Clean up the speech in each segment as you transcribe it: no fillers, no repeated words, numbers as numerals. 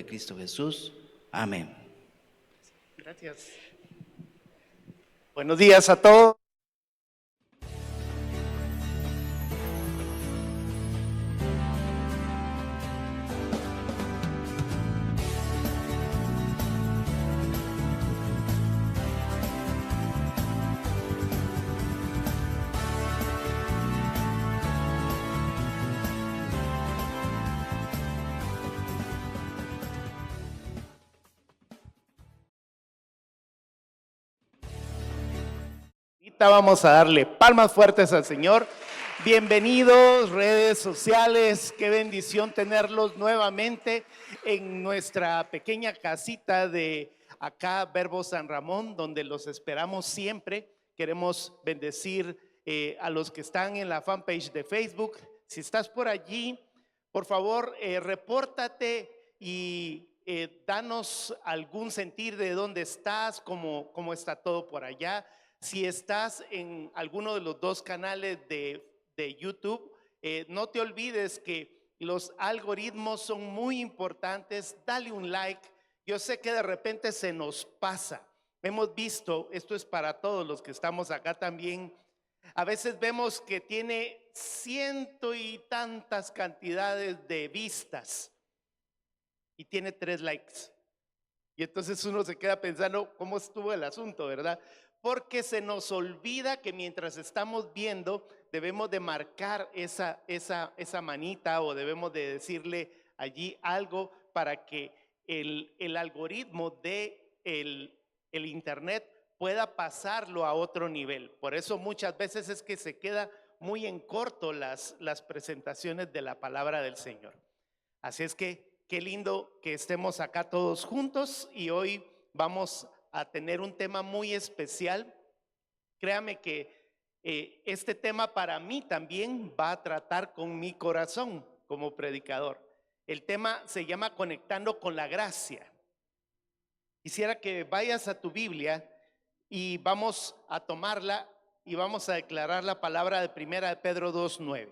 Cristo Jesús. Amén. Gracias. Buenos días a todos. Vamos a darle palmas fuertes al Señor. Bienvenidos, redes sociales, qué bendición tenerlos nuevamente en nuestra pequeña casita de acá, Verbo San Ramón, donde los esperamos siempre. Queremos bendecir a los que están en la fanpage de Facebook. Si estás por allí, por favor, repórtate y danos algún sentir de dónde estás, cómo está todo por allá. Si estás en alguno de los dos canales de YouTube, no te olvides que los algoritmos son muy importantes. Dale un like. Yo sé que de repente se nos pasa. Hemos visto, esto es para todos los que estamos acá también, a veces vemos que tiene ciento y tantas cantidades de vistas y tiene 3 likes. Y entonces uno se queda pensando cómo estuvo el asunto, ¿verdad? Porque se nos olvida que mientras estamos viendo debemos de marcar esa manita o debemos de decirle allí algo para que el algoritmo de el internet pueda pasarlo a otro nivel. Por eso muchas veces es que se queda muy en corto las presentaciones de la palabra del Señor. Así es que qué lindo que estemos acá todos juntos y hoy vamos a tener un tema muy especial. Créame que este tema para mí también va a tratar con mi corazón como predicador. El tema se llama Conectando con la Gracia. Quisiera que vayas a tu Biblia y vamos a tomarla y vamos a declarar la palabra de Primera de Pedro 2:9.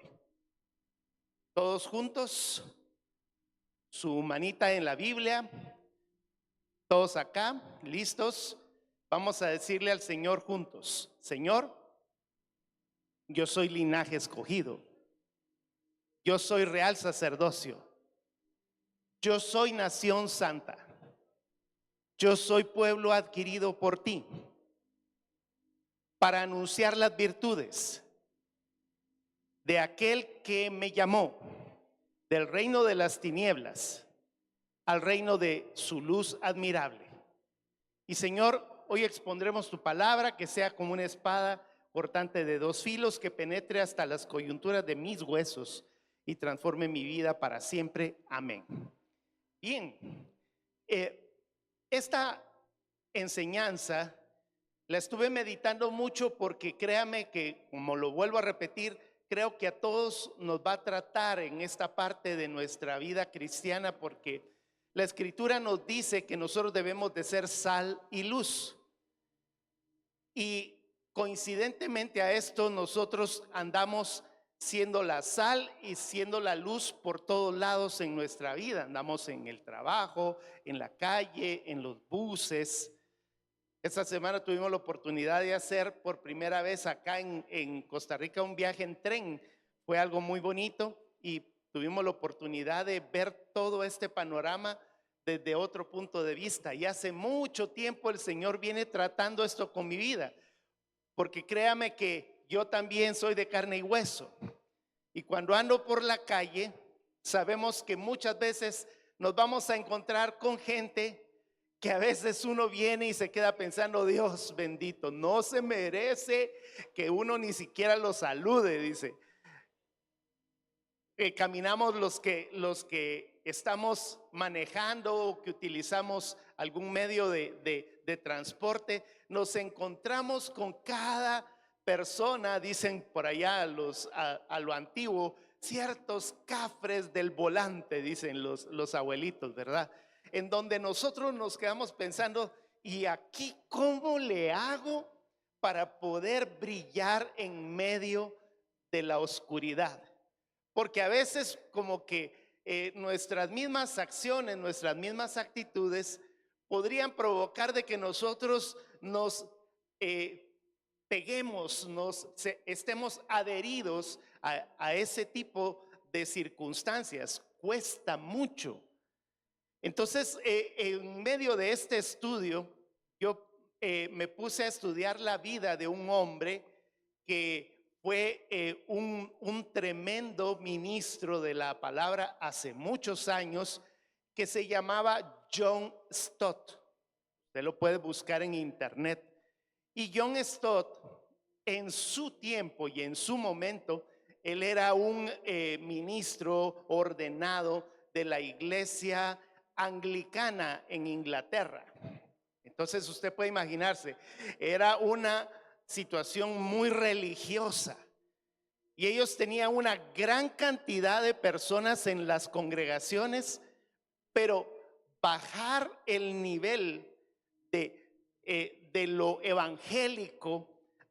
Todos juntos, su manita en la Biblia. Todos acá, listos. Vamos a decirle al Señor juntos: Señor, yo soy linaje escogido, yo soy real sacerdocio, yo soy nación santa, yo soy pueblo adquirido por ti, para anunciar las virtudes de aquel que me llamó del reino de las tinieblas al reino de su luz admirable. Y Señor, hoy expondremos tu palabra, que sea como una espada cortante de 2 filos, que penetre hasta las coyunturas de mis huesos y transforme mi vida para siempre. Amén. Bien, esta enseñanza la estuve meditando mucho porque créame que, como lo vuelvo a repetir, creo que a todos nos va a tratar en esta parte de nuestra vida cristiana, porque la Escritura nos dice que nosotros debemos de ser sal y luz. Y coincidentemente a esto, nosotros andamos siendo la sal y siendo la luz por todos lados en nuestra vida. Andamos en el trabajo, en la calle, en los buses. Esta semana tuvimos la oportunidad de hacer por primera vez acá en Costa Rica un viaje en tren. Fue algo muy bonito y tuvimos la oportunidad de ver todo este panorama desde otro punto de vista. Y hace mucho tiempo el Señor viene tratando esto con mi vida, porque créame que yo también soy de carne y hueso. Y cuando ando por la calle, sabemos que muchas veces nos vamos a encontrar con gente que a veces uno viene y se queda pensando: Dios bendito, no se merece que uno ni siquiera lo salude, dice. Caminamos los que estamos manejando o que utilizamos algún medio de transporte, nos encontramos con cada persona, dicen por allá a lo antiguo, ciertos cafres del volante, dicen los abuelitos, ¿verdad? En donde nosotros nos quedamos pensando: ¿y aquí cómo le hago para poder brillar en medio de la oscuridad? Porque a veces como que nuestras mismas acciones, nuestras mismas actitudes podrían provocar de que nosotros nos peguemos, estemos adheridos a ese tipo de circunstancias. Cuesta mucho. Entonces, en medio de este estudio, yo me puse a estudiar la vida de un hombre que fue un tremendo ministro de la palabra hace muchos años, que se llamaba John Stott. Usted lo puede buscar en internet. Y John Stott, en su tiempo y en su momento, él era un ministro ordenado de la iglesia anglicana en Inglaterra. Entonces usted puede imaginarse, era una situación muy religiosa y ellos tenían una gran cantidad de personas en las congregaciones, pero bajar el nivel de lo evangélico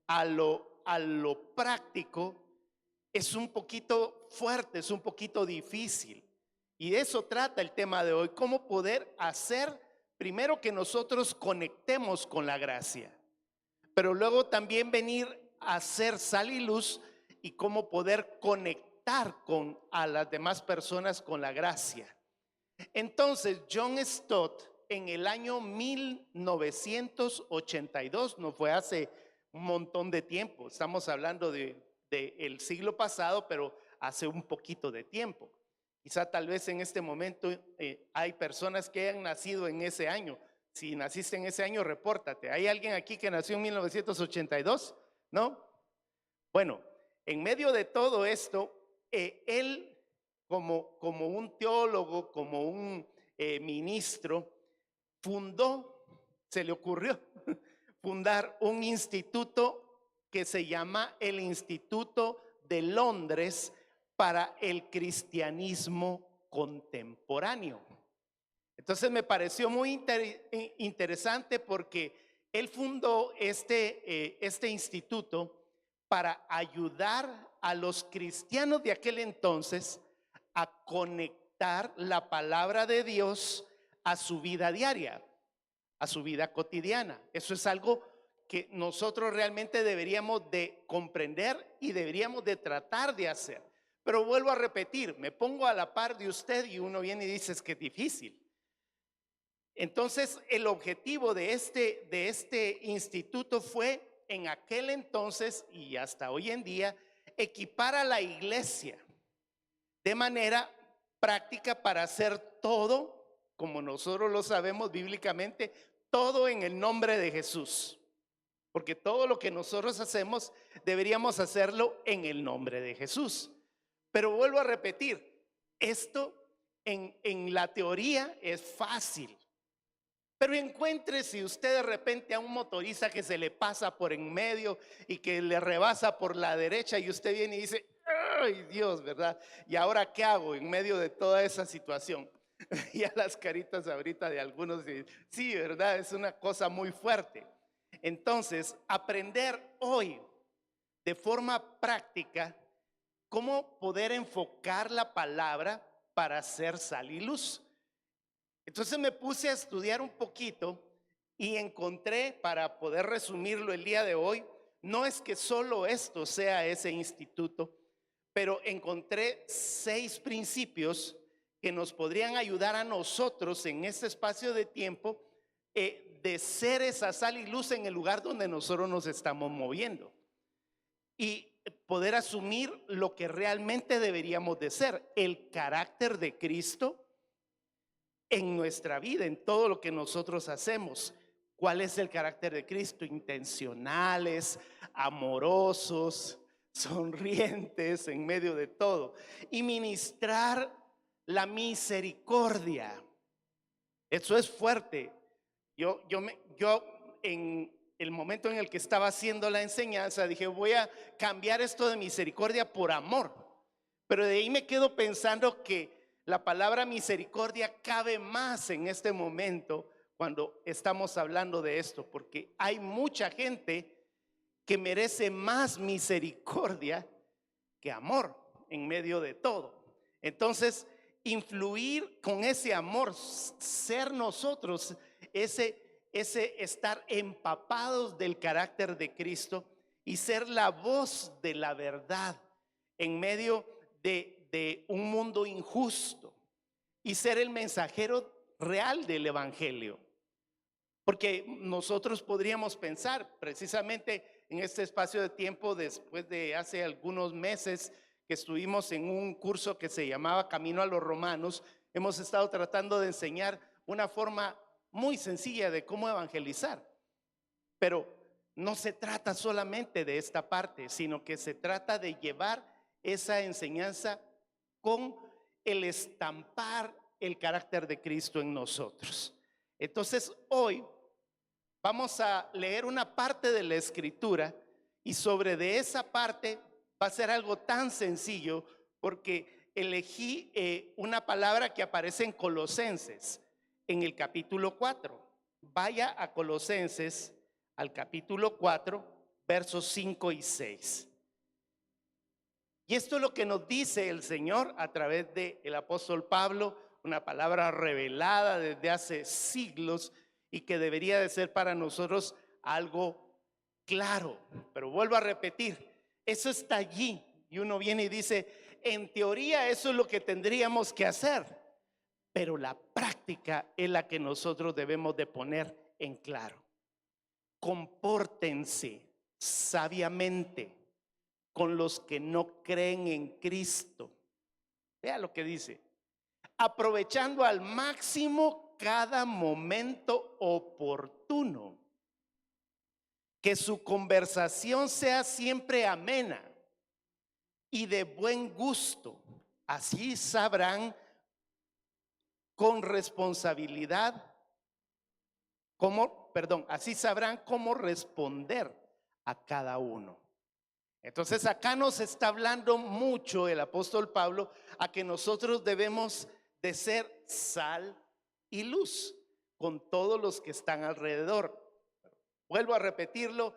a lo práctico es un poquito fuerte, es un poquito difícil. Y de eso trata el tema de hoy, cómo poder hacer primero que nosotros conectemos con la gracia, pero luego también venir a ser sal y luz y cómo poder conectar a las demás personas con la gracia. Entonces, John Stott en el año 1982, no fue hace un montón de tiempo, estamos hablando del siglo pasado, pero hace un poquito de tiempo. Quizá tal vez en este momento hay personas que han nacido en ese año. Si naciste en ese año, repórtate. ¿Hay alguien aquí que nació en 1982? ¿No? Bueno, en medio de todo esto, él como un teólogo, como un ministro, se le ocurrió fundar un instituto que se llama el Instituto de Londres para el cristianismo contemporáneo. Entonces me pareció muy interesante porque él fundó este instituto para ayudar a los cristianos de aquel entonces a conectar la palabra de Dios a su vida diaria, a su vida cotidiana. Eso es algo que nosotros realmente deberíamos de comprender y deberíamos de tratar de hacer. Pero vuelvo a repetir, me pongo a la par de usted y uno viene y dice es que es difícil. Entonces el objetivo de este instituto fue en aquel entonces y hasta hoy en día equipar a la iglesia de manera práctica para hacer todo, como nosotros lo sabemos bíblicamente, todo en el nombre de Jesús. Porque todo lo que nosotros hacemos deberíamos hacerlo en el nombre de Jesús. Pero vuelvo a repetir, esto en la teoría es fácil. Pero encuéntrese usted de repente a un motorista que se le pasa por en medio y que le rebasa por la derecha y usted viene y dice, ¡ay Dios!, ¿verdad? ¿Y ahora qué hago en medio de toda esa situación? Ya las caritas ahorita de algunos dicen, sí, ¿verdad? Es una cosa muy fuerte. Entonces, aprender hoy de forma práctica cómo poder enfocar la palabra para hacer sal y luz. Entonces me puse a estudiar un poquito y encontré, para poder resumirlo el día de hoy, no es que solo esto sea ese instituto, pero encontré 6 principios que nos podrían ayudar a nosotros en este espacio de tiempo de ser esa sal y luz en el lugar donde nosotros nos estamos moviendo y poder asumir lo que realmente deberíamos de ser, el carácter de Cristo en nuestra vida, en todo lo que nosotros hacemos. ¿Cuál es el carácter de Cristo? Intencionales, amorosos, sonrientes en medio de todo, y ministrar la misericordia. Eso es fuerte. Yo en el momento en el que estaba haciendo la enseñanza dije, voy a cambiar esto de misericordia por amor, pero de ahí me quedo pensando que la palabra misericordia cabe más en este momento cuando estamos hablando de esto, porque hay mucha gente que merece más misericordia que amor en medio de todo. Entonces, influir con ese amor, ser nosotros ese estar empapados del carácter de Cristo y ser la voz de la verdad en medio de un mundo injusto y ser el mensajero real del evangelio. Porque nosotros podríamos pensar precisamente en este espacio de tiempo, después de hace algunos meses que estuvimos en un curso que se llamaba Camino a los Romanos, hemos estado tratando de enseñar una forma muy sencilla de cómo evangelizar. Pero no se trata solamente de esta parte, sino que se trata de llevar esa enseñanza con el estampar el carácter de Cristo en nosotros. Entonces hoy vamos a leer una parte de la escritura y sobre de esa parte va a ser algo tan sencillo porque elegí una palabra que aparece en Colosenses, en el capítulo 4. Vaya a Colosenses, al capítulo 4, versos 5 y 6. Y esto es lo que nos dice el Señor a través del apóstol Pablo, una palabra revelada desde hace siglos y que debería de ser para nosotros algo claro. Pero vuelvo a repetir, eso está allí y uno viene y dice, en teoría eso es lo que tendríamos que hacer, pero la práctica es la que nosotros debemos de poner en claro. Compórtense sabiamente con los que no creen en Cristo. Vea lo que dice, aprovechando al máximo cada momento oportuno, que su conversación sea siempre amena y de buen gusto. Así sabrán con responsabilidad así sabrán cómo responder a cada uno. Entonces acá nos está hablando mucho el apóstol Pablo a que nosotros debemos de ser sal y luz con todos los que están alrededor. Vuelvo a repetirlo,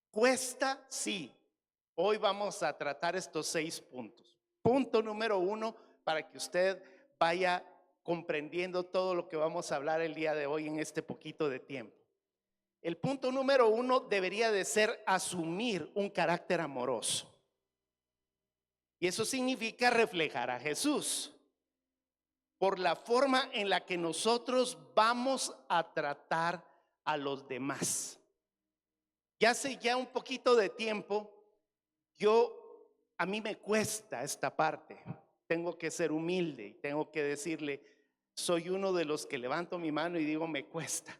cuesta, sí. Hoy vamos a tratar estos 6 puntos. Punto número 1, para que usted vaya comprendiendo todo lo que vamos a hablar el día de hoy en este poquito de tiempo. El punto número 1 debería de ser asumir un carácter amoroso. Y eso significa reflejar a Jesús por la forma en la que nosotros vamos a tratar a los demás. Ya hace ya un poquito de tiempo, a mí me cuesta esta parte. Tengo que ser humilde y tengo que decirle, soy uno de los que levanto mi mano y digo, me cuesta.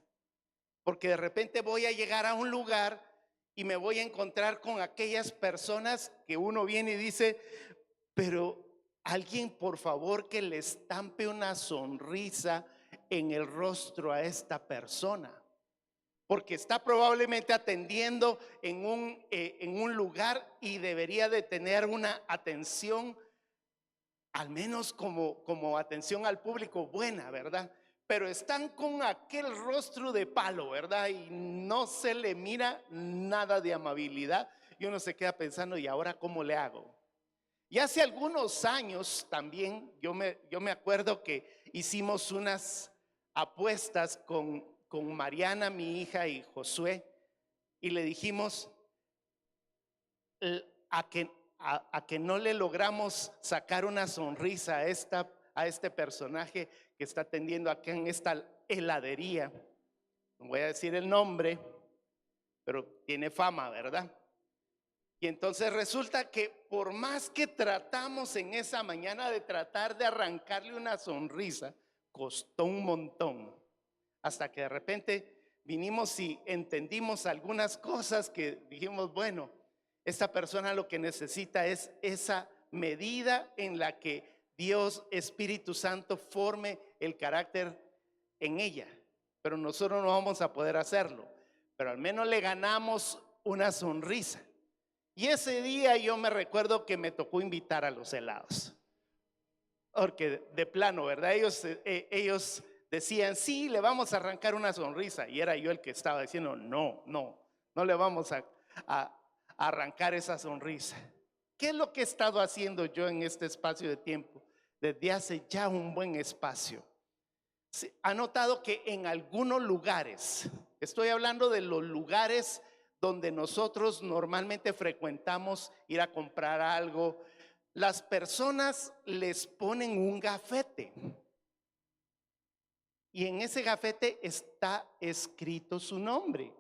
Porque de repente voy a llegar a un lugar y me voy a encontrar con aquellas personas que uno viene y dice, pero alguien por favor que le estampe una sonrisa en el rostro a esta persona. Porque está probablemente atendiendo en un lugar y debería de tener una atención, al menos como atención al público buena, ¿verdad? Pero están con aquel rostro de palo, ¿verdad? Y no se le mira nada de amabilidad. Y uno se queda pensando, ¿y ahora cómo le hago? Y hace algunos años también, yo me acuerdo que hicimos unas apuestas con Mariana, mi hija, y Josué, y le dijimos a que no le logramos sacar una sonrisa a este personaje que está atendiendo acá en esta heladería. No voy a decir el nombre, pero tiene fama, ¿verdad? Y entonces resulta que por más que tratamos en esa mañana de tratar de arrancarle una sonrisa, costó un montón. Hasta que de repente vinimos y entendimos algunas cosas que dijimos, bueno, esta persona lo que necesita es esa medida en la que Dios, Espíritu Santo, forme el carácter en ella. Pero nosotros no vamos a poder hacerlo. Pero al menos le ganamos una sonrisa. Y ese día yo me recuerdo que me tocó invitar a los helados. Porque de plano, ¿verdad? Ellos decían, sí, le vamos a arrancar una sonrisa. Y era yo el que estaba diciendo, no le vamos a arrancar esa sonrisa. ¿Qué es lo que he estado haciendo yo en este espacio de tiempo? desde hace ya un buen espacio. Ha notado que en algunos lugares, estoy hablando de los lugares donde nosotros normalmente frecuentamos ir a comprar algo, las personas les ponen un gafete y en ese gafete está escrito su nombre.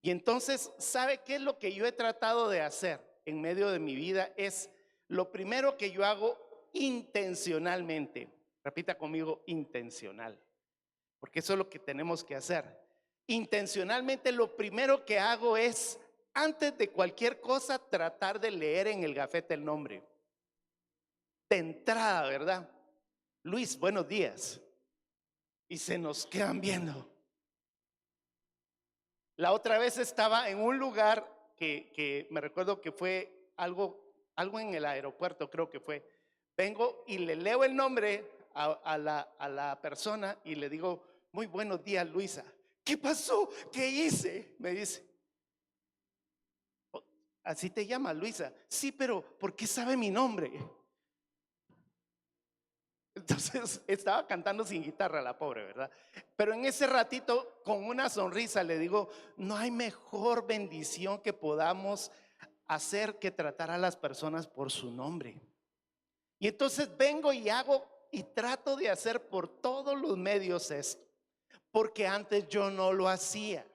Y entonces, ¿sabe qué es lo que yo he tratado de hacer en medio de mi vida? Es lo primero que yo hago intencionalmente. Repita conmigo, intencional, porque eso es lo que tenemos que hacer. Intencionalmente lo primero que hago es, antes de cualquier cosa, tratar de leer en el gafete el nombre. De entrada, ¿verdad? Luis, buenos días. Y se nos quedan viendo. La otra vez estaba en un lugar que me recuerdo que fue algo en el aeropuerto, creo que fue. Vengo y le leo el nombre a la persona y le digo, muy buenos días, Luisa. ¿Qué pasó? ¿Qué hice? Me dice, así te llama Luisa. Sí, pero ¿por qué sabe mi nombre? Entonces estaba cantando sin guitarra la pobre, ¿verdad? Pero en ese ratito, con una sonrisa, le digo, no hay mejor bendición que podamos hacer que tratar a las personas por su nombre. Y entonces vengo y hago y trato de hacer por todos los medios esto, porque antes yo no lo hacía.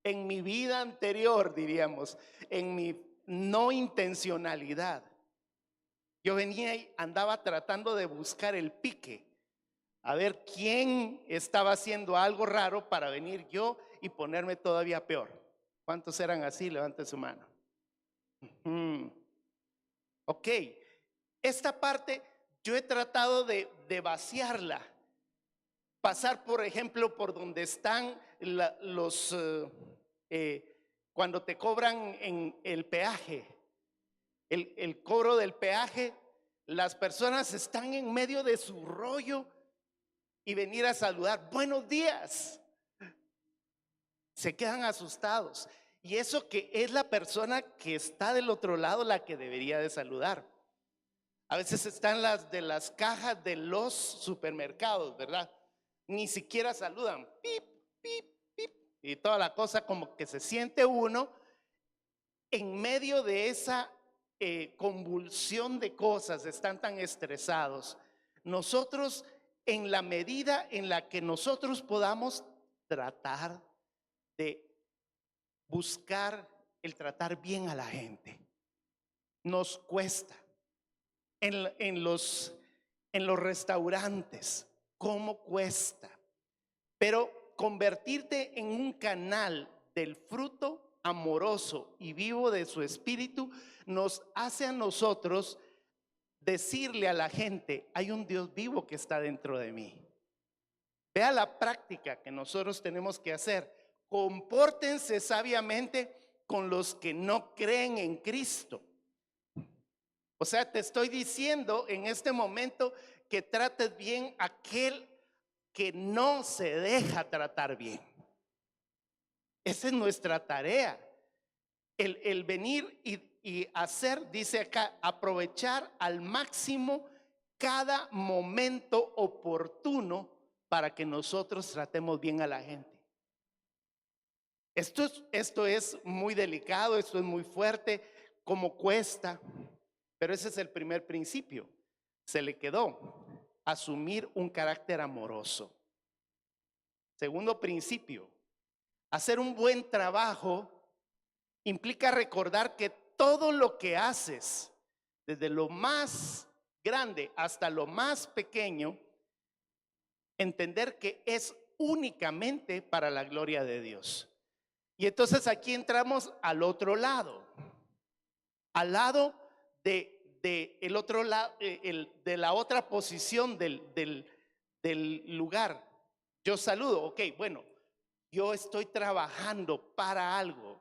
En mi vida anterior, diríamos, en mi no intencionalidad, yo venía y andaba tratando de buscar el pique, a ver quién estaba haciendo algo raro para venir yo y ponerme todavía peor. ¿Cuántos eran así? Levanten su mano. Ok, esta parte yo he tratado de vaciarla. Pasar, por ejemplo, por donde están cuando te cobran en el peaje, el cobro del peaje, las personas están en medio de su rollo y venir a saludar, buenos días. Se quedan asustados. Y eso que es la persona que está del otro lado la que debería de saludar. A veces están las de las cajas de los supermercados, ¿verdad? Ni siquiera saludan. Pip, pip, pip. Y toda la cosa como que se siente uno en medio de esa convulsión de cosas, están tan estresados. Nosotros, en la medida en la que nosotros podamos tratar de buscar el tratar bien a la gente, nos cuesta. En los restaurantes, ¿cómo cuesta? Pero convertirte en un canal del fruto amoroso y vivo de su espíritu nos hace a nosotros decirle a la gente, hay un Dios vivo que está dentro de mí. Vea la práctica que nosotros tenemos que hacer. Compórtense sabiamente con los que no creen en Cristo. O sea, te estoy diciendo en este momento que trates bien a aquel que no se deja tratar bien. Esa es nuestra tarea. El venir y hacer, dice acá, aprovechar al máximo cada momento oportuno para que nosotros tratemos bien a la gente. Esto es muy delicado, esto es muy fuerte, como cuesta, pero ese es el primer principio. Se le quedó asumir un carácter amoroso. Segundo principio, hacer un buen trabajo implica recordar que todo lo que haces, desde lo más grande hasta lo más pequeño, entender que es únicamente para la gloria de Dios. Y entonces aquí entramos al otro lado, al lado de el otro lado, de la otra posición del lugar. Yo saludo, ok, bueno, yo estoy trabajando para algo,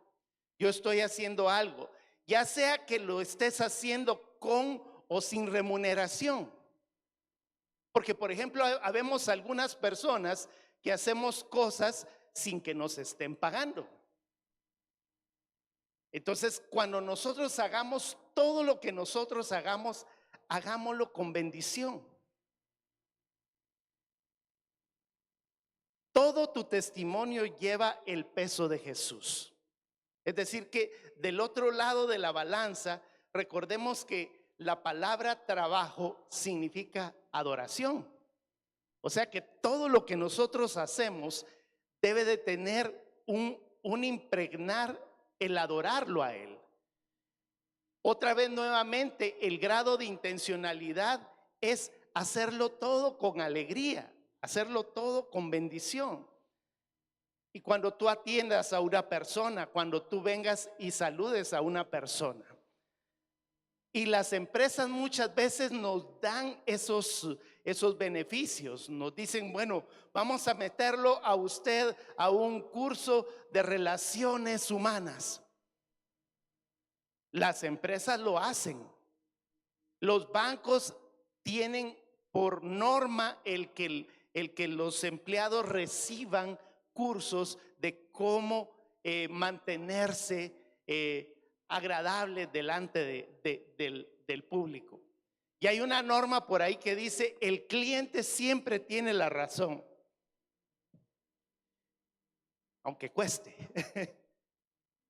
yo estoy haciendo algo, ya sea que lo estés haciendo con o sin remuneración. Porque, por ejemplo, habemos algunas personas que hacemos cosas sin que nos estén pagando. Entonces, cuando nosotros hagamos todo lo que nosotros hagamos, hagámoslo con bendición. todo tu testimonio lleva el peso de Jesús. Es decir, que del otro lado de la balanza, recordemos que la palabra trabajo significa adoración. O sea que todo lo que nosotros hacemos debe de tener un impregnar el adorarlo a Él. Otra vez nuevamente, el grado de intencionalidad es hacerlo todo con alegría, hacerlo todo con bendición. Y cuando tú atiendas a una persona, cuando tú vengas y saludes a una persona. Y las empresas muchas veces nos dan esos beneficios. Nos dicen, bueno, vamos a meterlo a usted a un curso de relaciones humanas. Las empresas lo hacen. Los bancos tienen por norma el que los empleados reciban cursos de cómo mantenerse agradable delante del público. Y hay una norma por ahí que dice: el cliente siempre tiene la razón, aunque cueste.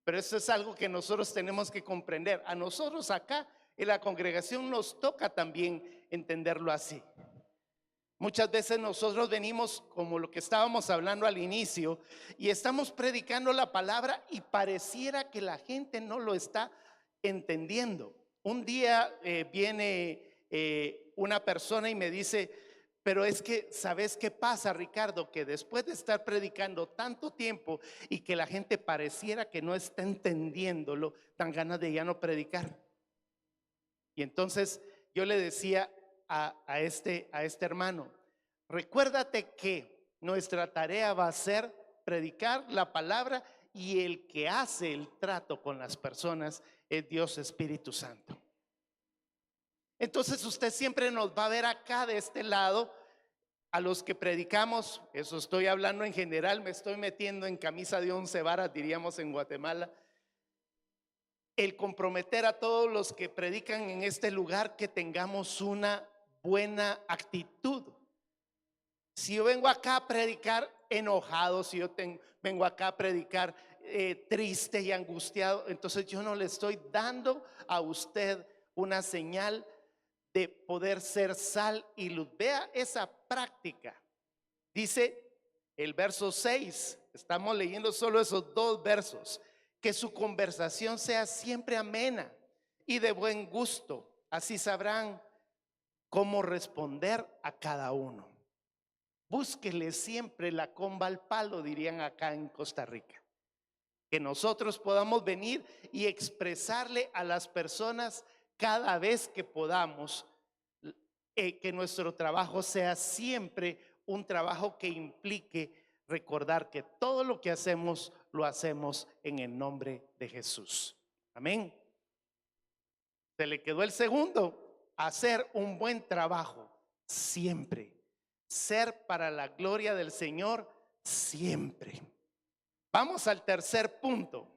Pero eso es algo que nosotros tenemos que comprender. A nosotros acá en la congregación nos toca también entenderlo así. Muchas veces nosotros venimos como lo que estábamos hablando al inicio y estamos predicando la palabra y pareciera que la gente no lo está entendiendo. Un día viene una persona y me dice: pero es que, ¿sabes qué pasa, Ricardo? Que después de estar predicando tanto tiempo y que la gente pareciera que no está entendiéndolo, dan ganas de ya no predicar. Y entonces yo le decía a este hermano: recuérdate que nuestra tarea va a ser predicar la palabra y el que hace el trato con las personas es Dios Espíritu Santo. Entonces usted siempre nos va a ver acá de este lado, a los que predicamos, eso estoy hablando en general, me estoy metiendo en camisa de 11 varas, diríamos en Guatemala, el comprometer a todos los que predican en este lugar que tengamos una buena actitud. Si yo vengo acá a predicar enojado, si yo vengo acá a predicar triste y angustiado, entonces yo no le estoy dando a usted una señal de poder ser sal y luz. Vea esa práctica. Dice el verso 6, estamos leyendo solo esos dos versos: que su conversación sea siempre amena y de buen gusto, así sabrán cómo responder a cada uno. Búsquele siempre la comba al palo, dirían acá en Costa Rica. Que nosotros podamos venir y expresarle a las personas cada vez que podamos que nuestro trabajo sea siempre un trabajo que implique recordar que todo lo que hacemos lo hacemos en el nombre de Jesús. Amén. Se le quedó el segundo: hacer un buen trabajo siempre, ser para la gloria del Señor siempre. Vamos al tercer punto.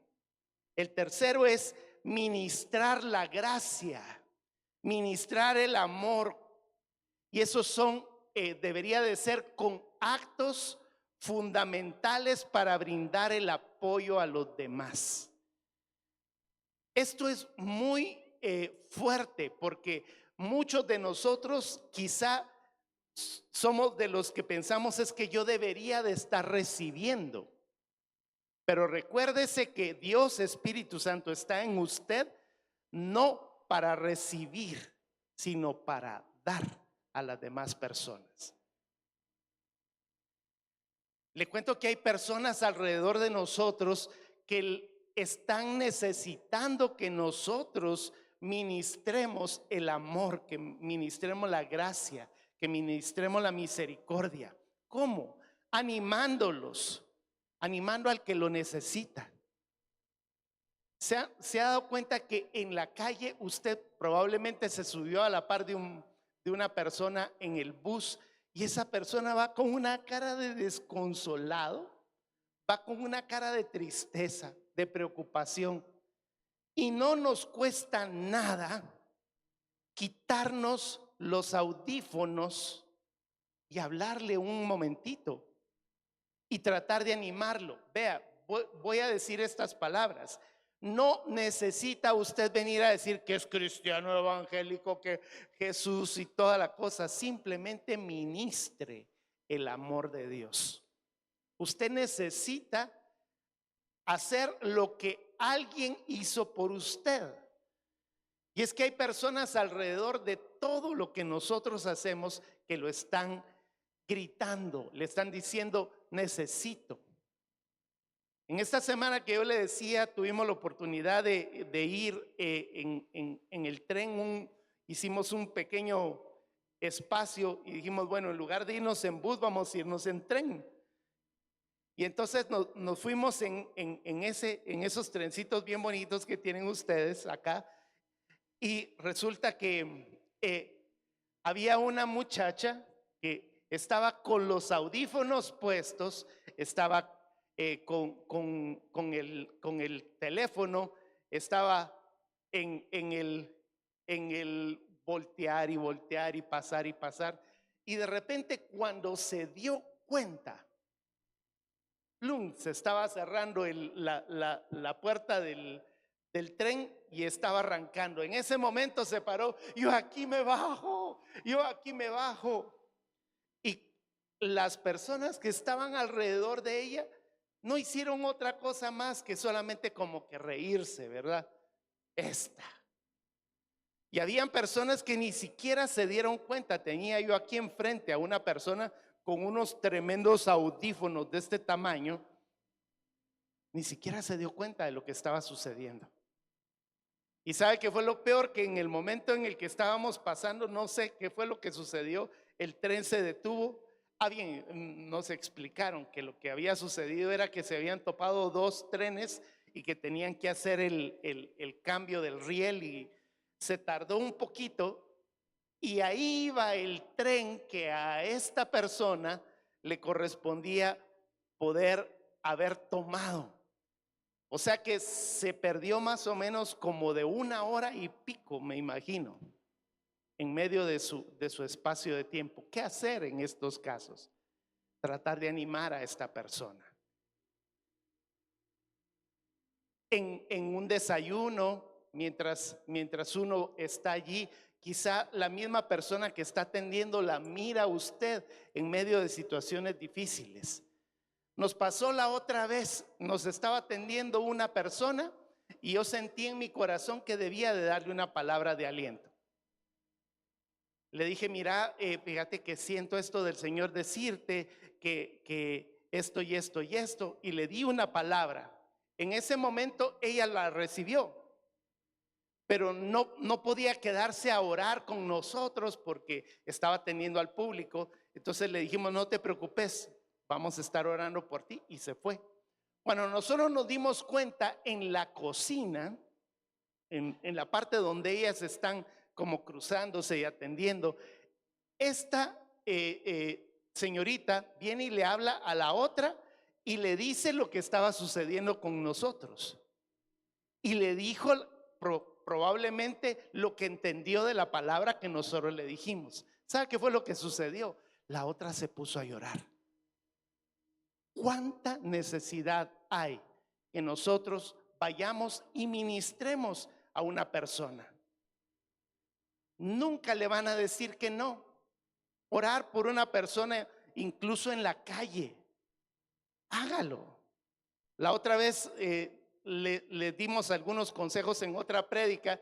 El tercero es ministrar la gracia, ministrar el amor. Y esos son, debería de ser con actos fundamentales para brindar el apoyo a los demás. Esto es muy fuerte, porque muchos de nosotros quizá somos de los que pensamos: es que yo debería de estar recibiendo. Pero recuérdese que Dios Espíritu Santo está en usted no para recibir, sino para dar a las demás personas. Le cuento que hay personas alrededor de nosotros que están necesitando que nosotros ministremos el amor, que ministremos la gracia, que ministremos la misericordia. ¿Cómo? Animándolos, animando al que lo necesita. ¿Se ha dado cuenta que en la calle usted probablemente se subió a la par de una persona en el bus y esa persona va con una cara de desconsolado, va con una cara de tristeza, de preocupación, y no nos cuesta nada quitarnos los audífonos y hablarle un momentito? y tratar de animarlo. Vea, voy a decir estas palabras. No necesita usted venir a decir que es cristiano evangélico, que Jesús y toda la cosa. Simplemente ministre el amor de Dios. Usted necesita hacer lo que alguien hizo por usted. Y es que hay personas alrededor de todo lo que nosotros hacemos que lo están gritando, le están diciendo necesito. En esta semana que yo le decía, tuvimos la oportunidad de ir en el tren, hicimos un pequeño espacio y dijimos, bueno, en lugar de irnos en bus, vamos a irnos en tren. Y entonces nos fuimos en esos trencitos bien bonitos que tienen ustedes acá. Y resulta que había una muchacha que estaba con los audífonos puestos, estaba con el teléfono, estaba en el voltear y voltear y pasar y pasar. Y de repente cuando se dio cuenta, ¡plum!, se estaba cerrando la puerta del tren y estaba arrancando. En ese momento se paró, yo aquí me bajo, yo aquí me bajo. Y las personas que estaban alrededor de ella no hicieron otra cosa más que solamente como que reírse, ¿verdad? Y habían personas que ni siquiera se dieron cuenta. Tenía yo aquí enfrente a una persona con unos tremendos audífonos de este tamaño, ni siquiera se dio cuenta de lo que estaba sucediendo. Y sabe qué fue lo peor, que en el momento en el que estábamos pasando, no sé qué fue lo que sucedió, el tren se detuvo. Nos explicaron que lo que había sucedido era que se habían topado dos trenes y que tenían que hacer el cambio del riel y se tardó un poquito. Y ahí iba el tren que a esta persona le correspondía poder haber tomado. O sea que se perdió más o menos como de 1 hora y pico, me imagino, en medio de su espacio de tiempo. ¿Qué hacer en estos casos? Tratar de animar a esta persona. En un desayuno, mientras uno está allí, quizá la misma persona que está atendiendo la mira a usted en medio de situaciones difíciles. Nos pasó la otra vez, nos estaba atendiendo una persona y yo sentí en mi corazón que debía de darle una palabra de aliento. Le dije, mira, fíjate que siento esto del Señor decirte que esto y esto y esto, y le di una palabra. En ese momento ella la recibió, pero no podía quedarse a orar con nosotros porque estaba atendiendo al público. Entonces le dijimos, no te preocupes, vamos a estar orando por ti, y se fue. Bueno, nosotros nos dimos cuenta en la cocina, en la parte donde ellas están como cruzándose y atendiendo, esta señorita viene y le habla a la otra y le dice lo que estaba sucediendo con nosotros. Y le dijo probablemente lo que entendió de la palabra que nosotros le dijimos. ¿Sabe qué fue lo que sucedió? La otra se puso a llorar. ¿Cuánta necesidad hay que nosotros vayamos y ministremos a una persona? Nunca le van a decir que no. Orar por una persona, incluso en la calle, hágalo. La otra vez le dimos algunos consejos en otra prédica.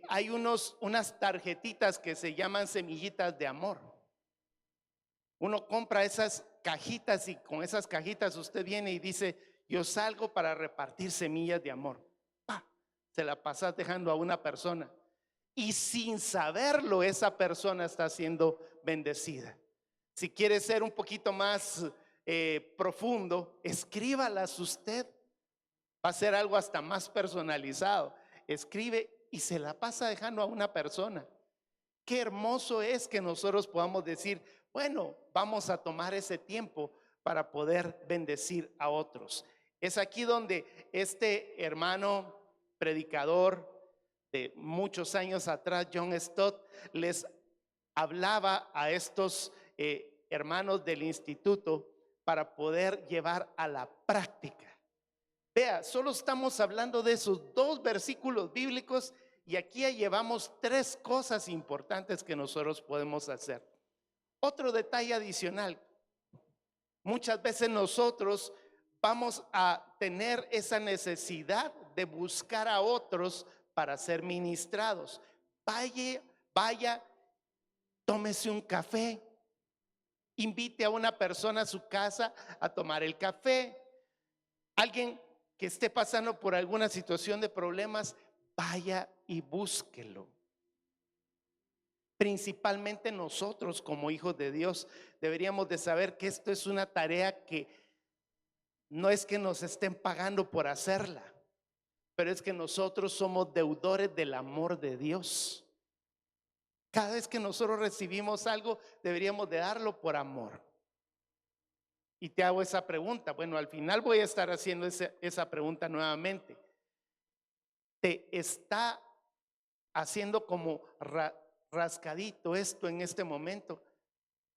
Hay unas tarjetitas que se llaman semillitas de amor. Uno compra esas cajitas y con esas cajitas usted viene y dice, yo salgo para repartir semillas de amor. Se la pasas dejando a una persona y sin saberlo esa persona está siendo bendecida. Si quiere ser un poquito más profundo, escríbalas usted. Va a ser algo hasta más personalizado. Escribe y se la pasa dejando a una persona. Qué hermoso es que nosotros podamos decir, bueno, vamos a tomar ese tiempo para poder bendecir a otros. Es aquí donde este hermano predicador de muchos años atrás, John Stott, les hablaba a estos hermanos del instituto para poder llevar a la práctica. Vea, solo estamos hablando de esos 2 versículos bíblicos y aquí ya llevamos 3 cosas importantes que nosotros podemos hacer. Otro detalle adicional, muchas veces nosotros vamos a tener esa necesidad de buscar a otros para ser ministrados. Vaya, tómese un café, invite a una persona a su casa a tomar el café. Alguien que esté pasando por alguna situación de problemas, vaya y búsquelo. Principalmente nosotros como hijos de Dios deberíamos de saber que esto es una tarea que no es que nos estén pagando por hacerla, pero es que nosotros somos deudores del amor de Dios. Cada vez que nosotros recibimos algo, deberíamos de darlo por amor. Y te hago esa pregunta. Bueno, al final voy a estar haciendo esa pregunta nuevamente. ¿Te está haciendo como rascadito esto en este momento?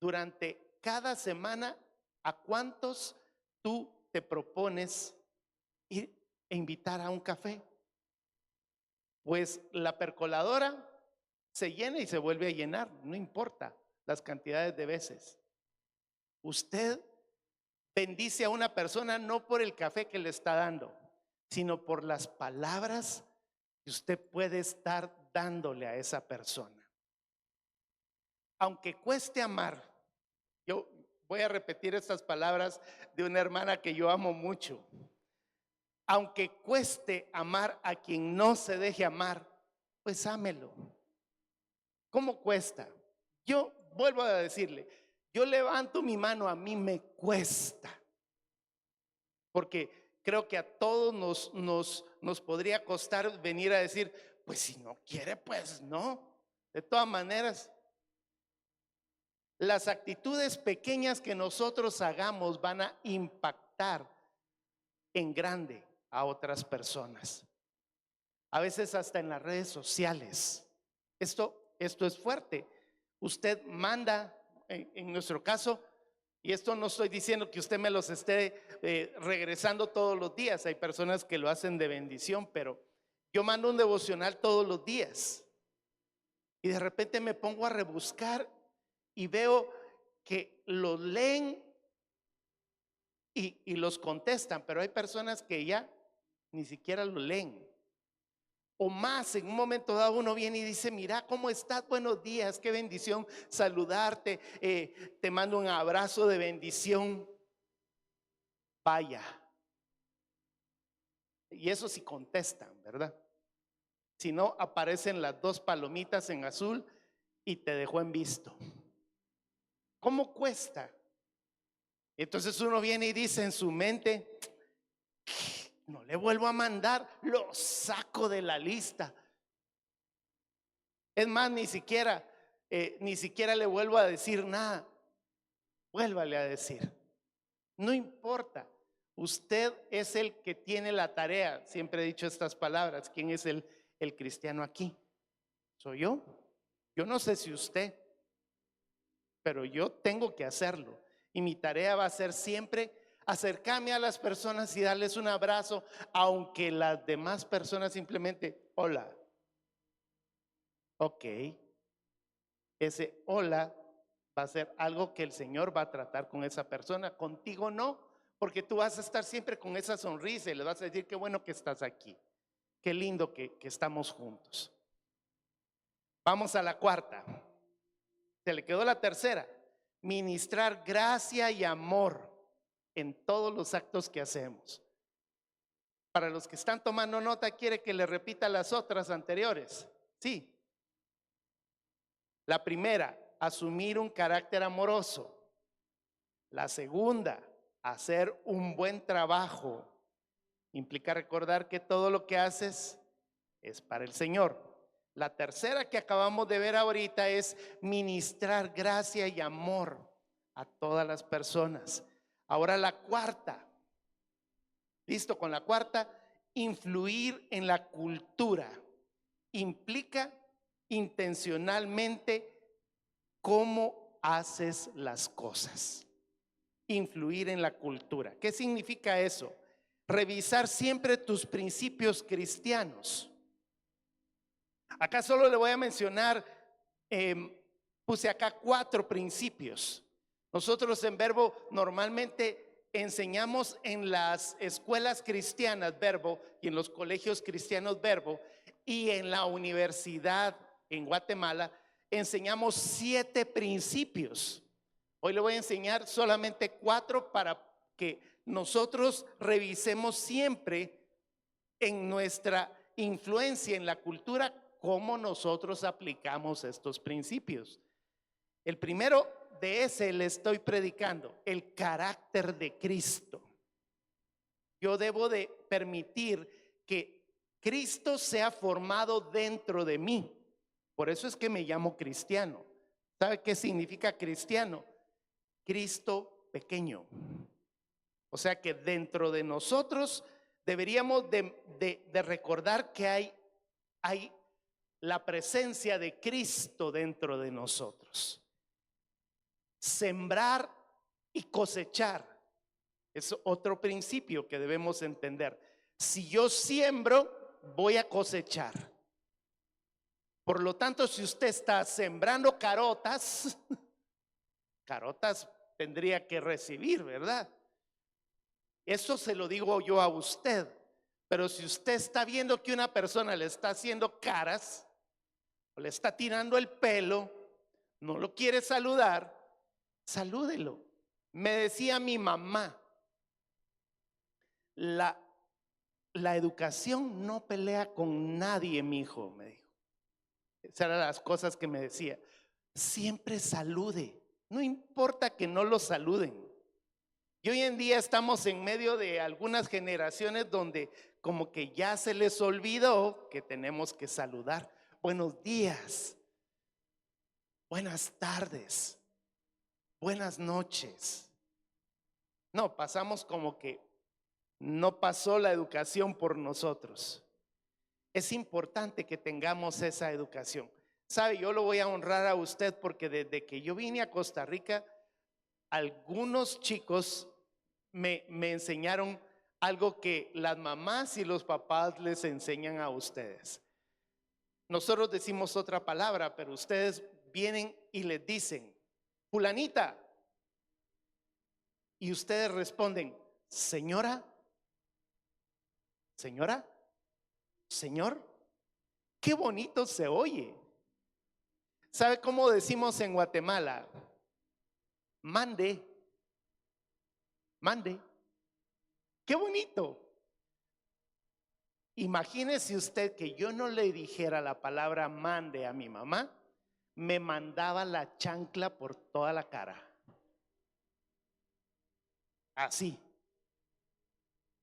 Durante cada semana, ¿a cuántos tú te propones ir e invitar a un café? Pues la percoladora se llena y se vuelve a llenar, no importa las cantidades de veces. Usted bendice a una persona no por el café que le está dando, sino por las palabras que usted puede estar dándole a esa persona. Aunque cueste amar, yo voy a repetir estas palabras de una hermana que yo amo mucho. Aunque cueste amar a quien no se deje amar, pues ámelo. ¿Cómo cuesta? Yo vuelvo a decirle, yo levanto mi mano, a mí me cuesta. Porque creo que a todos nos podría costar venir a decir, pues si no quiere, pues no. De todas maneras, las actitudes pequeñas que nosotros hagamos van a impactar en grande a otras personas. A veces hasta en las redes sociales. Esto es fuerte. Usted manda, en nuestro caso, y esto no estoy diciendo que usted me los esté regresando todos los días. Hay personas que lo hacen de bendición, pero yo mando un devocional todos los días. Y de repente me pongo a rebuscar y veo que los leen y los contestan, pero hay personas que ya ni siquiera lo leen. O más, en un momento dado uno viene y dice, mira, ¿cómo estás? Buenos días, qué bendición saludarte, te mando un abrazo de bendición. Vaya. Y eso sí contestan, ¿verdad? Si no, aparecen las 2 palomitas en azul y te dejó en visto. ¿Cómo cuesta? Entonces uno viene y dice en su mente, no le vuelvo a mandar, lo saco de la lista. Es más, ni siquiera le vuelvo a decir nada. Vuélvale a decir. No importa. Usted es el que tiene la tarea. Siempre he dicho estas palabras. ¿Quién es el cristiano aquí? ¿Soy yo? Yo no sé si usted, pero yo tengo que hacerlo. Y mi tarea va a ser siempre acercarme a las personas y darles un abrazo, aunque las demás personas simplemente, hola. Ok, ese hola va a ser algo que el Señor va a tratar con esa persona. Contigo no, porque tú vas a estar siempre con esa sonrisa y le vas a decir qué bueno que estás aquí, qué lindo que estamos juntos. Vamos a la cuarta. Se le quedó la tercera. Ministrar gracia y amor en todos los actos que hacemos. Para los que están tomando nota, ¿quiere que le repita las otras anteriores? Sí. La primera, asumir un carácter amoroso. La segunda, hacer un buen trabajo. Implica recordar que todo lo que haces es para el Señor. La tercera que acabamos de ver ahorita es ministrar gracia y amor a todas las personas. Ahora la cuarta. Listo, con la cuarta, influir en la cultura. Implica intencionalmente cómo haces las cosas. influir en la cultura. ¿Qué significa eso? Revisar siempre tus principios cristianos. Acá solo le voy a mencionar, puse acá 4 principios. Nosotros en Verbo normalmente enseñamos en las escuelas cristianas Verbo y en los colegios cristianos Verbo, y en la universidad en Guatemala enseñamos 7 principios. Hoy le voy a enseñar solamente 4 para que nosotros revisemos siempre en nuestra influencia en la cultura cómo nosotros aplicamos estos principios. El primero de ese le estoy predicando, el carácter de Cristo. Yo debo de permitir que Cristo sea formado dentro de mí. Por eso es que me llamo cristiano. ¿Sabe qué significa cristiano? Cristo pequeño. O sea que dentro de nosotros deberíamos de recordar que hay la presencia de Cristo dentro de nosotros. Sembrar y cosechar es otro principio que debemos entender. Si yo siembro, voy a cosechar. Por lo tanto, si usted está sembrando carotas, carotas tendría que recibir, ¿verdad? Eso se lo digo yo a usted. Pero si usted está viendo que una persona le está haciendo caras, o le está tirando el pelo, no lo quiere saludar, salúdelo. Me decía mi mamá, la educación no pelea con nadie, mi hijo, me dijo. Esas eran las cosas que me decía. Siempre salude, no importa que no lo saluden. Y hoy en día estamos en medio de algunas generaciones donde como que ya se les olvidó que tenemos que saludar. Buenos días, buenas tardes, buenas noches. No, pasamos como que no pasó la educación por nosotros. Es importante que tengamos esa educación. Sabe, yo lo voy a honrar a usted porque desde que yo vine a Costa Rica, algunos chicos me enseñaron algo que las mamás y los papás les enseñan a ustedes. Nosotros decimos otra palabra, pero ustedes vienen y les dicen, fulanita, y ustedes responden, señora, señora, señor. Qué bonito se oye. ¿Sabe cómo decimos en Guatemala? Mande, mande. Qué bonito. Imagínese usted que yo no le dijera la palabra mande a mi mamá, me mandaba la chancla por toda la cara. Así.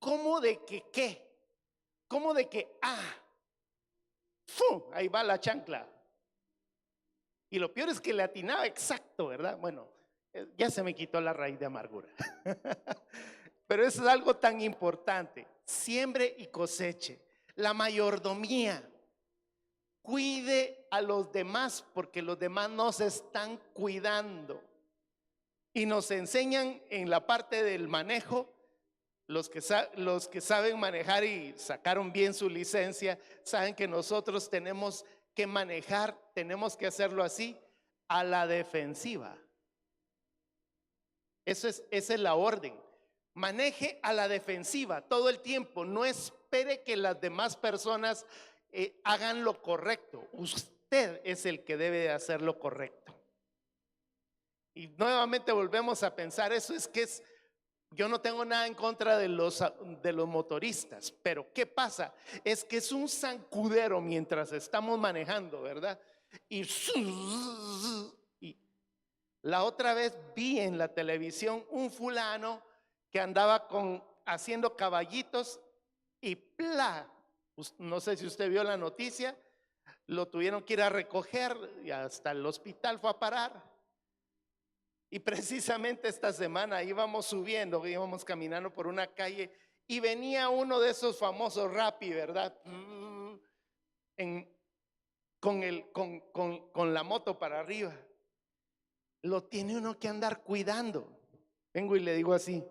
¿Cómo de que qué? ¿Cómo de que ¡fum! Ahí va la chancla. Y lo peor es que le atinaba exacto, ¿verdad? Bueno, ya se me quitó la raíz de amargura. Pero eso es algo tan importante. Siembre y coseche. La mayordomía. Cuide a los demás porque los demás nos están cuidando. Y nos enseñan en la parte del manejo, los que saben manejar y sacaron bien su licencia, saben que nosotros tenemos que manejar, tenemos que hacerlo así, a la defensiva. Esa es la orden. Maneje a la defensiva todo el tiempo. No espere que las demás personas hagan lo correcto. Usted es el que debe de hacer lo correcto. Y nuevamente volvemos a pensar, yo no tengo nada en contra de los motoristas, pero ¿qué pasa? Es que es un zancudero mientras estamos manejando, ¿verdad? Y la otra vez vi en la televisión un fulano que andaba haciendo caballitos y no sé si usted vio la noticia, lo tuvieron que ir a recoger y hasta el hospital fue a parar. Y precisamente esta semana íbamos caminando por una calle y venía uno de esos famosos Rappi, ¿verdad? Con la moto para arriba. Lo tiene uno que andar cuidando. Vengo y le digo así,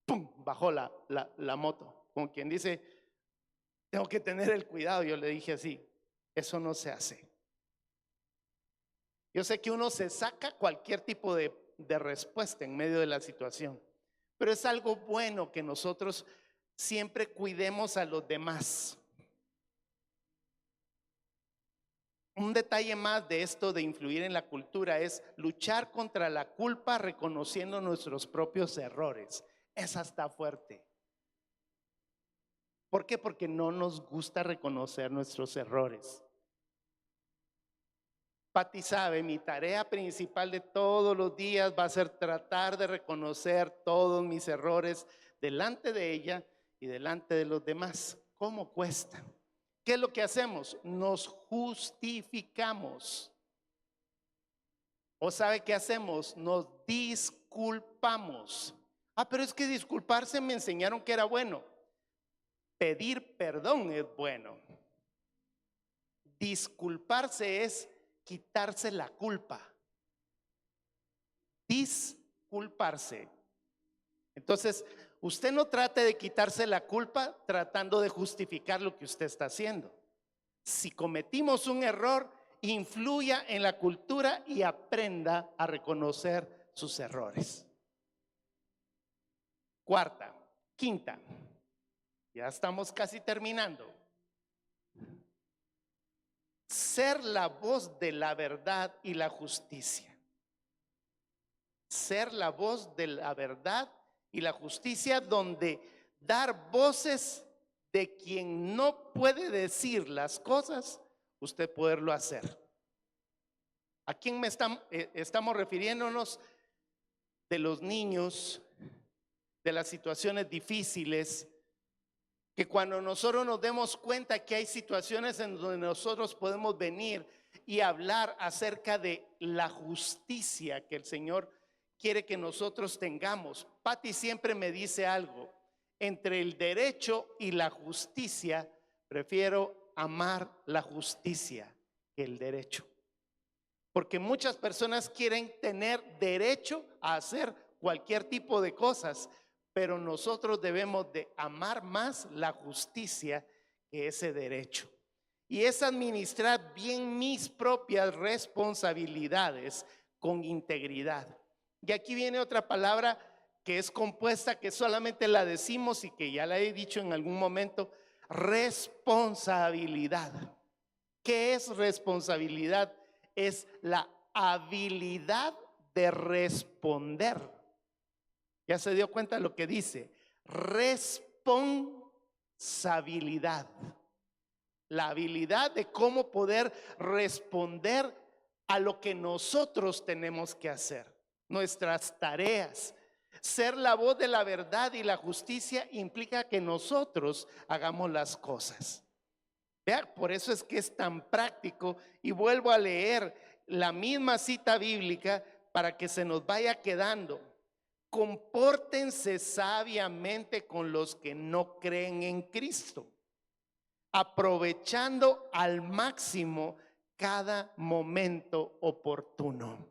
¡pum! Bajó la moto. Como quien dice, tengo que tener el cuidado. Yo le dije así, eso no se hace. Yo sé que uno se saca cualquier tipo de respuesta en medio de la situación, pero es algo bueno que nosotros siempre cuidemos a los demás. Un detalle más de esto de influir en la cultura es luchar contra la culpa reconociendo nuestros propios errores. Esa está fuerte. ¿Por qué? Porque no nos gusta reconocer nuestros errores. Pati sabe, mi tarea principal de todos los días va a ser tratar de reconocer todos mis errores delante de ella y delante de los demás. ¿Cómo cuesta? ¿Qué es lo que hacemos? Nos justificamos. ¿O sabe qué hacemos? Nos disculpamos. Pero es que disculparse me enseñaron que era bueno. Pedir perdón es bueno. Disculparse es quitarse la culpa. Disculparse. Entonces, usted no trate de quitarse la culpa tratando de justificar lo que usted está haciendo. Si cometimos un error, influya en la cultura y aprenda a reconocer sus errores. Quinta, ya estamos casi terminando. Ser la voz de la verdad y la justicia. Ser la voz de la verdad y la justicia, donde dar voces de quien no puede decir las cosas, usted poderlo hacer. ¿A quién estamos refiriéndonos? De los niños, de las situaciones difíciles, que cuando nosotros nos demos cuenta que hay situaciones en donde nosotros podemos venir y hablar acerca de la justicia que el Señor quiere que nosotros tengamos. Pati siempre me dice algo: entre el derecho y la justicia, prefiero amar la justicia que el derecho. Porque muchas personas quieren tener derecho a hacer cualquier tipo de cosas, pero nosotros debemos de amar más la justicia que ese derecho. Y es administrar bien mis propias responsabilidades con integridad. Y aquí viene otra palabra que es compuesta, que solamente la decimos y que ya la he dicho en algún momento: responsabilidad. ¿Qué es responsabilidad? Es la habilidad de responder. ¿Ya se dio cuenta de lo que dice? Responsabilidad. La habilidad de cómo poder responder a lo que nosotros tenemos que hacer, nuestras tareas. Ser la voz de la verdad y la justicia implica que nosotros hagamos las cosas. Vea, por eso es que es tan práctico, y vuelvo a leer la misma cita bíblica para que se nos vaya quedando. Compórtense sabiamente con los que no creen en Cristo, aprovechando al máximo cada momento oportuno.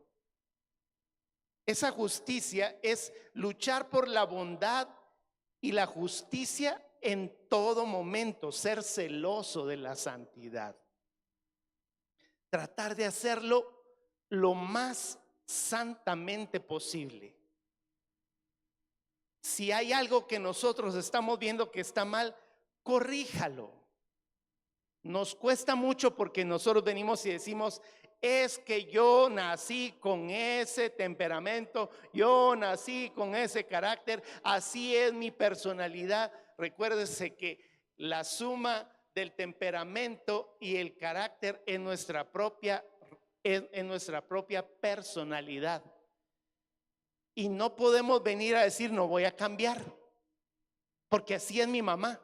Esa justicia es luchar por la bondad y la justicia en todo momento, ser celoso de la santidad, tratar de hacerlo lo más santamente posible. Si hay algo que nosotros estamos viendo que está mal, corríjalo. Nos cuesta mucho porque nosotros venimos y decimos: es que yo nací con ese temperamento, yo nací con ese carácter, así es mi personalidad. Recuérdese que la suma del temperamento y el carácter es nuestra propia personalidad. Y no podemos venir a decir: no voy a cambiar, porque así es mi mamá.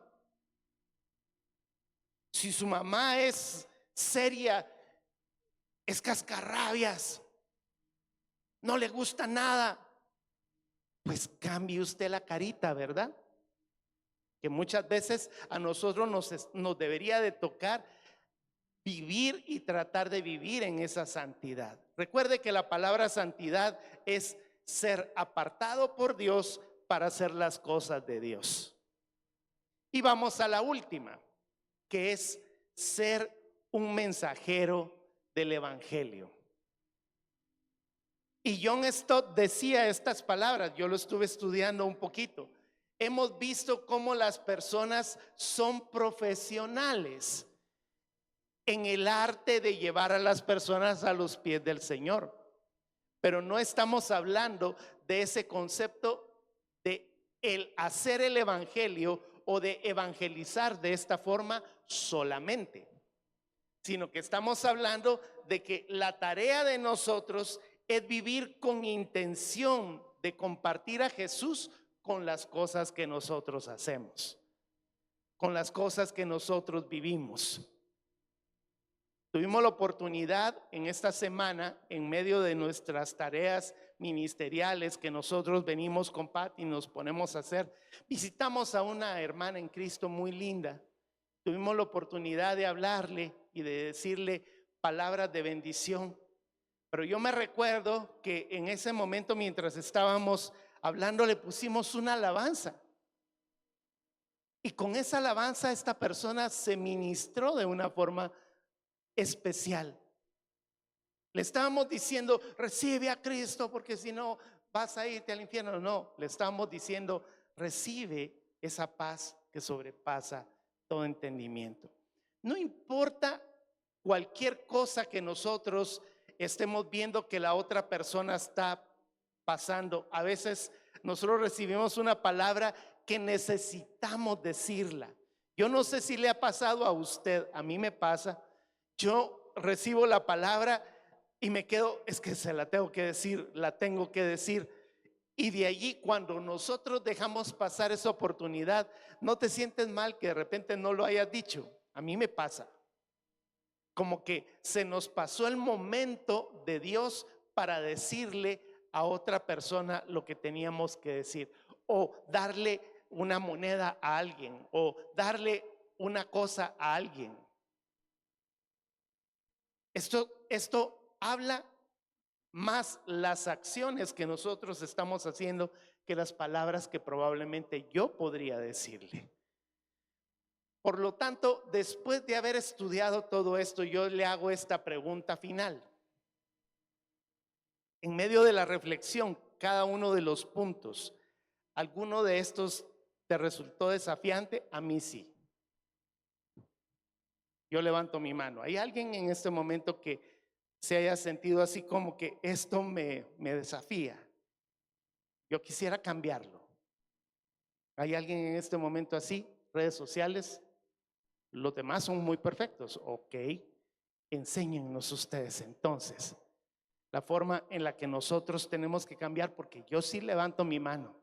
Si su mamá es seria, es cascarrabias, no le gusta nada, pues cambie usted la carita, ¿verdad? Que muchas veces a nosotros nos debería de tocar vivir y tratar de vivir en esa santidad. Recuerde que la palabra santidad es ser apartado por Dios para hacer las cosas de Dios. Y vamos a la última, que es ser un mensajero del Evangelio. Y John Stott decía estas palabras, yo lo estuve estudiando un poquito. Hemos visto cómo las personas son profesionales en el arte de llevar a las personas a los pies del Señor. Pero no estamos hablando de ese concepto de el hacer el evangelio o de evangelizar de esta forma solamente, sino que estamos hablando de que la tarea de nosotros es vivir con intención de compartir a Jesús con las cosas que nosotros hacemos, con las cosas que nosotros vivimos. Tuvimos la oportunidad en esta semana, en medio de nuestras tareas ministeriales que nosotros venimos con Pat y nos ponemos a hacer, visitamos a una hermana en Cristo muy linda. Tuvimos la oportunidad de hablarle y de decirle palabras de bendición. Pero yo me recuerdo que en ese momento, mientras estábamos hablando, le pusimos una alabanza. Y con esa alabanza esta persona se ministró de una forma especial. Le estábamos diciendo, recibe a Cristo porque si no vas a irte al infierno. No, le estábamos diciendo, recibe esa paz que sobrepasa todo entendimiento. No importa cualquier cosa que nosotros estemos viendo que la otra persona está pasando. A veces nosotros recibimos una palabra que necesitamos decirla. Yo no sé si le ha pasado a usted, a mí me pasa. Yo recibo la palabra y me quedo, es que se la tengo que decir, la tengo que decir. Y de allí, cuando nosotros dejamos pasar esa oportunidad, no te sientes mal que de repente no lo hayas dicho. A mí me pasa. Como que se nos pasó el momento de Dios para decirle a otra persona lo que teníamos que decir, o darle una moneda a alguien, o darle una cosa a alguien. Esto habla más las acciones que nosotros estamos haciendo que las palabras que probablemente yo podría decirle. Por lo tanto, después de haber estudiado todo esto, yo le hago esta pregunta final. En medio de la reflexión, cada uno de los puntos, ¿alguno de estos te resultó desafiante? A mí sí. Yo levanto mi mano. ¿Hay alguien en este momento que se haya sentido así como que esto me desafía? Yo quisiera cambiarlo. ¿Hay alguien en este momento así? Redes sociales. Los demás son muy perfectos. Ok, enséñennos ustedes entonces la forma en la que nosotros tenemos que cambiar, porque yo sí levanto mi mano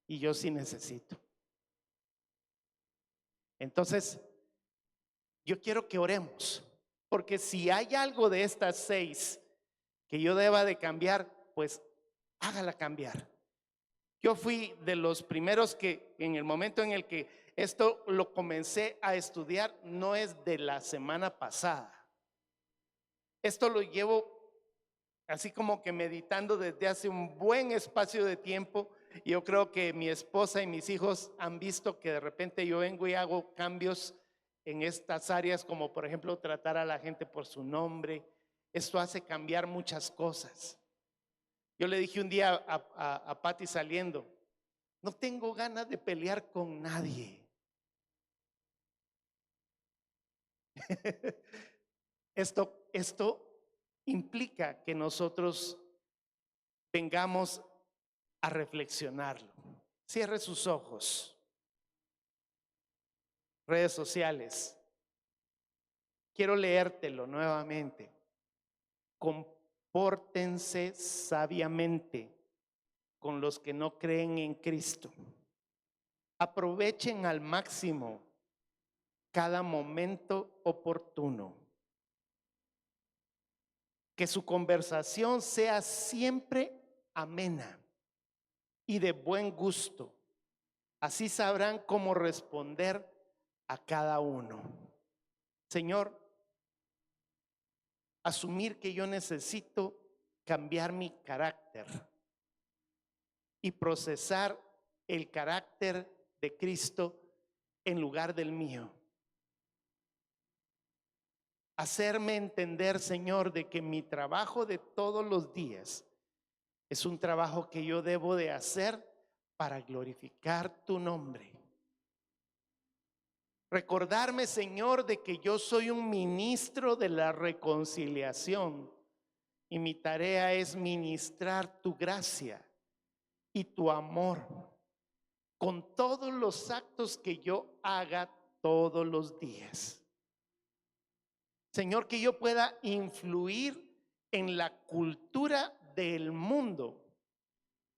y yo sí necesito. Entonces, yo quiero que oremos, porque si hay algo de estas 6 que yo deba de cambiar, pues hágala cambiar. Yo fui de los primeros que en el momento en el que esto lo comencé a estudiar, no es de la semana pasada. Esto lo llevo así como que meditando desde hace un buen espacio de tiempo. Yo creo que mi esposa y mis hijos han visto que de repente yo vengo y hago cambios en estas áreas, como por ejemplo tratar a la gente por su nombre. Esto hace cambiar muchas cosas. Yo le dije un día a Patty saliendo, no tengo ganas de pelear con nadie. Esto implica que nosotros vengamos a reflexionarlo. Cierre sus ojos. Redes sociales. Quiero leértelo nuevamente. Compórtense sabiamente con los que no creen en Cristo. Aprovechen al máximo cada momento oportuno. Que su conversación sea siempre amena y de buen gusto. Así sabrán cómo responder a cada uno. Señor, asumir que yo necesito cambiar mi carácter y procesar el carácter de Cristo en lugar del mío. Hacerme entender, Señor, de que mi trabajo de todos los días es un trabajo que yo debo de hacer para glorificar tu nombre. Recordarme, Señor, de que yo soy un ministro de la reconciliación y mi tarea es ministrar tu gracia y tu amor con todos los actos que yo haga todos los días. Señor, que yo pueda influir en la cultura del mundo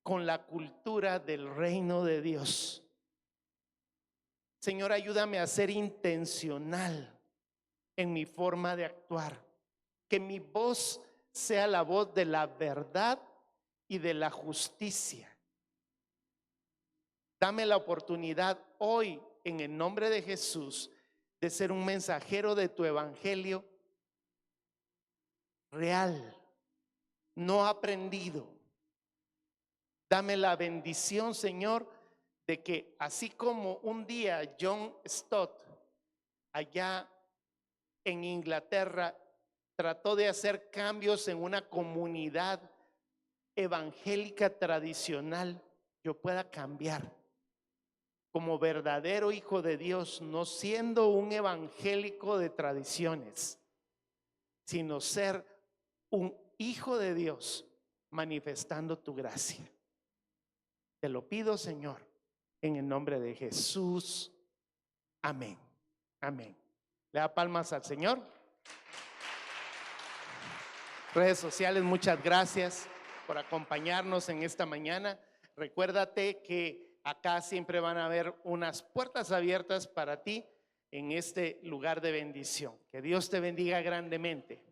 con la cultura del reino de Dios. Señor, ayúdame a ser intencional en mi forma de actuar. Que mi voz sea la voz de la verdad y de la justicia. Dame la oportunidad hoy, en el nombre de Jesús, de ser un mensajero de tu evangelio real, no aprendido. Dame la bendición, Señor, de que así como un día John Stott, allá en Inglaterra, trató de hacer cambios en una comunidad evangélica tradicional, yo pueda cambiar como verdadero hijo de Dios, no siendo un evangélico de tradiciones, sino ser un hijo de Dios manifestando tu gracia. Te lo pido, Señor, en el nombre de Jesús. Amén. Amén. Le da palmas al Señor. Redes sociales, muchas gracias por acompañarnos en esta mañana. Recuérdate que acá siempre van a haber unas puertas abiertas para ti en este lugar de bendición. Que Dios te bendiga grandemente.